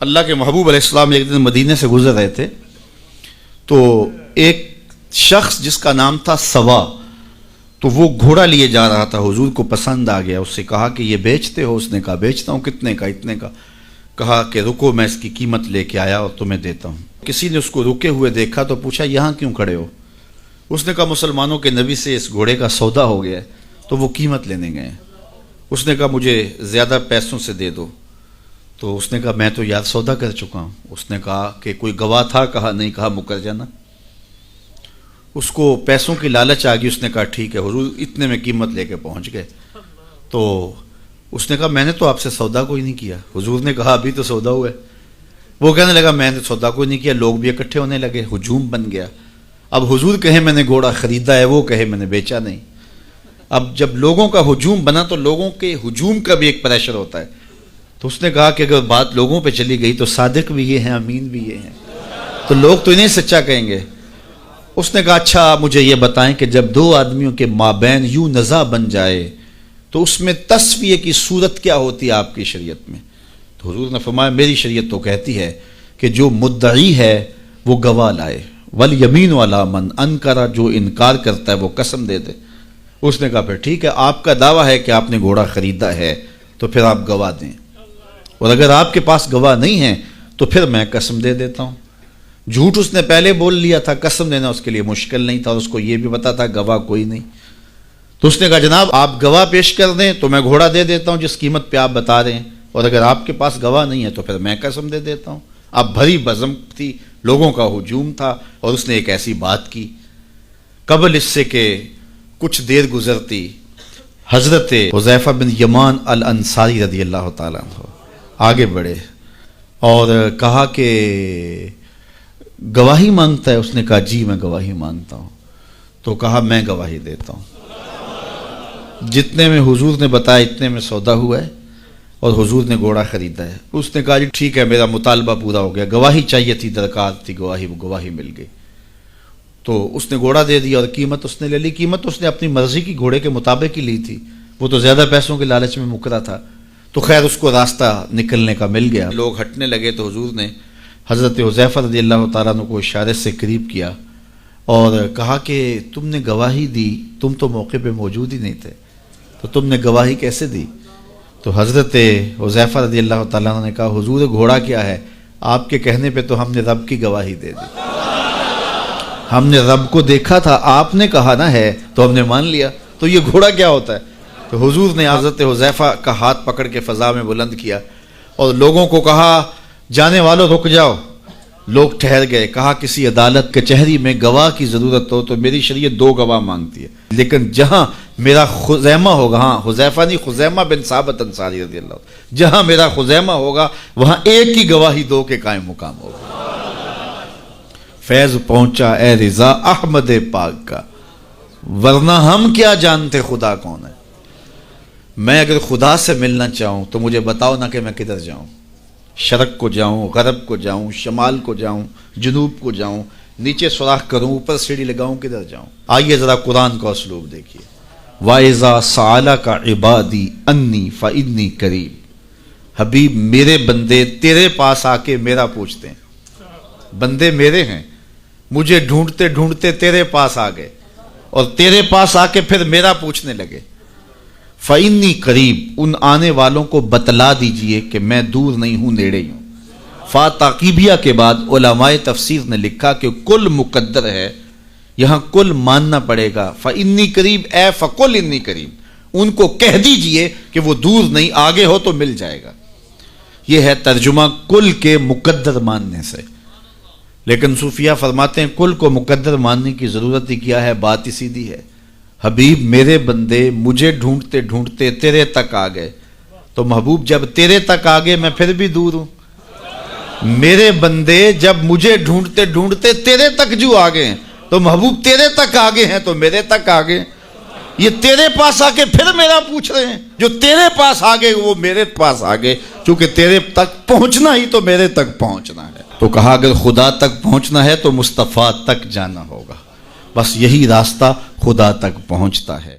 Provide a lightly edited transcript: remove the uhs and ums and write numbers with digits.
اللہ کے محبوب علیہ السلام ایک دن مدینے سے گزر رہے تھے تو ایک شخص جس کا نام تھا سوا، تو وہ گھوڑا لیے جا رہا تھا، حضور کو پسند آ گیا، اس سے کہا کہ یہ بیچتے ہو؟ اس نے کہا بیچتا ہوں۔ کتنے کا؟ اتنے کا۔ کہا کہ رکو میں اس کی قیمت لے کے آیا اور تمہیں دیتا ہوں۔ کسی نے اس کو رکے ہوئے دیکھا تو پوچھا یہاں کیوں کھڑے ہو؟ اس نے کہا مسلمانوں کے نبی سے اس گھوڑے کا سودا ہو گیا ہے تو وہ قیمت لینے گئے ہیں۔ اس نے کہا مجھے زیادہ پیسوں سے دے دو، تو اس نے کہا میں تو یار سودا کر چکا ہوں۔ اس نے کہا کہ کوئی گواہ تھا؟ کہا نہیں۔ کہا مکر جانا۔ اس کو پیسوں کی لالچ آ گئی، اس نے کہا ٹھیک ہے حضور، اتنے میں قیمت لے کے پہنچ گئے۔ تو اس نے کہا میں نے تو آپ سے سودا کوئی نہیں کیا۔ حضور نے کہا ابھی تو سودا ہوا ہے۔ وہ کہنے لگا میں نے سودا کوئی نہیں کیا۔ لوگ بھی اکٹھے ہونے لگے، ہجوم بن گیا۔ اب حضور کہے میں نے گھوڑا خریدا ہے، وہ کہے میں نے بیچا نہیں۔ اب جب لوگوں کا ہجوم بنا تو لوگوں کے ہجوم کا بھی ایک پریشر ہوتا ہے۔ تو اس نے کہا کہ اگر بات لوگوں پہ چلی گئی تو صادق بھی یہ ہیں، امین بھی یہ ہیں، تو لوگ تو انہیں سچا کہیں گے۔ اس نے کہا اچھا مجھے یہ بتائیں کہ جب دو آدمیوں کے مابین یوں نزاع بن جائے تو اس میں تسویہ کی صورت کیا ہوتی ہے آپ کی شریعت میں؟ تو حضور نے فرمایا میری شریعت تو کہتی ہے کہ جو مدعی ہے وہ گواہ لائے، والیمین علی من انکر، جو انکار کرتا ہے وہ قسم دے دے۔ اس نے کہا پھر ٹھیک ہے، آپ کا دعویٰ ہے کہ آپ نے گھوڑا خریدا ہے تو پھر آپ گواہ دیں، اور اگر آپ کے پاس گواہ نہیں ہے تو پھر میں قسم دے دیتا ہوں۔ جھوٹ اس نے پہلے بول لیا تھا، قسم دینا اس کے لیے مشکل نہیں تھا، اور اس کو یہ بھی پتا تھا گواہ کوئی نہیں۔ تو اس نے کہا جناب آپ گواہ پیش کر دیں تو میں گھوڑا دے دیتا ہوں جس قیمت پہ آپ بتا رہے ہیں، اور اگر آپ کے پاس گواہ نہیں ہے تو پھر میں قسم دے دیتا ہوں۔ اب بھری بزم تھی، لوگوں کا ہجوم تھا، اور اس نے ایک ایسی بات کی۔ قبل اس سے کہ کچھ دیر گزرتی، حضرت حذیفہ بن یمان الانصاری رضی اللہ تعالیٰ عنہ آگے بڑھے اور کہا کہ گواہی مانگتا ہے؟ اس نے کہا جی میں گواہی مانگتا ہوں۔ تو کہا میں گواہی دیتا ہوں، جتنے میں حضور نے بتایا اتنے میں سودا ہوا ہے اور حضور نے گھوڑا خریدا ہے۔ اس نے کہا جی ٹھیک ہے میرا مطالبہ پورا ہو گیا، گواہی چاہیے تھی، درکار تھی گواہی، وہ گواہی مل گئی۔ تو اس نے گھوڑا دے دیا اور قیمت اس نے لے لی۔ قیمت اس نے اپنی مرضی کی گھوڑے کے مطابق ہی لی تھی، وہ تو زیادہ پیسوں کے لالچ میں مکرا تھا۔ تو خیر اس کو راستہ نکلنے کا مل گیا، لوگ ہٹنے لگے تو حضور نے حضرت حذیفہ رضی اللہ تعالیٰ عنہ کو اشارے سے قریب کیا اور کہا کہ تم نے گواہی دی، تم تو موقع پہ موجود ہی نہیں تھے، تو تم نے گواہی کیسے دی؟ تو حضرت حذیفہ رضی اللہ تعالیٰ عنہ نے کہا حضور گھوڑا کیا ہے، آپ کے کہنے پہ تو ہم نے رب کی گواہی دے دی، ہم نے رب کو دیکھا تھا، آپ نے کہا نہ ہے تو ہم نے مان لیا، تو یہ گھوڑا کیا ہوتا ہے؟ تو حضور نے حضرت حذیفہ کا ہاتھ پکڑ کے فضا میں بلند کیا اور لوگوں کو کہا جانے والوں رک جاؤ۔ لوگ ٹھہر گئے۔ کہا کسی عدالت کچہری میں گواہ کی ضرورت ہو تو میری شریعت دو گواہ مانگتی ہے، لیکن جہاں میرا خزیمہ ہوگا، ہاں حذیفہ نہیں، خزیمہ بن ثابت انصاری رضی اللہ عنہ، جہاں میرا خزیمہ ہوگا وہاں ایک کی گواہی دو کے قائم مقام ہوگا۔ فیض پہنچا اے رضا احمد پاک کا، ورنہ ہم کیا جانتے خدا کون ہے۔ میں اگر خدا سے ملنا چاہوں تو مجھے بتاؤ نہ کہ میں کدھر جاؤں، شرق کو جاؤں، غرب کو جاؤں، شمال کو جاؤں، جنوب کو جاؤں، نیچے سوراخ کروں، اوپر سیڑھی لگاؤں، کدھر جاؤں؟ آئیے ذرا قرآن کا اسلوب دیکھیے۔ وَإِذَا سَأَلَكَ عِبَادِي أَنِّي فَإِنِّي قَرِيبٌ، حبیب میرے بندے تیرے پاس آ کے میرا پوچھتے ہیں، بندے میرے ہیں، مجھے ڈھونڈتے ڈھونڈتے تیرے پاس آ گئے اور تیرے پاس آ کے پھر میرا پوچھنے لگے۔ فَإِنِّي قریب، ان آنے والوں کو بتلا دیجئے کہ میں دور نہیں ہوں، نیڑے ہی ہوں۔ فا تاقیبیہ کے بعد علماء تفسیر نے لکھا کہ کل مقدر ہے، یہاں کل ماننا پڑے گا۔ فَإِنِّي قریب اے فَقُلْ إِنِّي قریب، ان کو کہہ دیجئے کہ وہ دور نہیں، آگے ہو تو مل جائے گا۔ یہ ہے ترجمہ کل کے مقدر ماننے سے۔ لیکن صوفیہ فرماتے ہیں کل کو مقدر ماننے کی ضرورت ہی کیا ہے، بات ہی سیدھی ہے۔ حبیب میرے بندے مجھے ڈھونڈتے ڈھونڈتے تیرے تک آ گئے، تو محبوب جب تیرے تک آ گئے میں پھر بھی دور ہوں۔ میرے بندے جب مجھے ڈھونڈتے ڈھونڈتے تیرے تک جو آ گئے ہیں تو محبوب تیرے تک آگے ہیں تو میرے تک آگے۔ یہ تیرے پاس آ کے پھر میرا پوچھ رہے ہیں، جو تیرے پاس آگے وہ میرے پاس آگے، چونکہ تیرے تک پہنچنا ہی تو میرے تک پہنچنا ہے۔ تو کہا اگر خدا تک پہنچنا ہے تو مصطفیٰ تک جانا ہوگا، بس یہی راستہ خدا تک پہنچتا ہے۔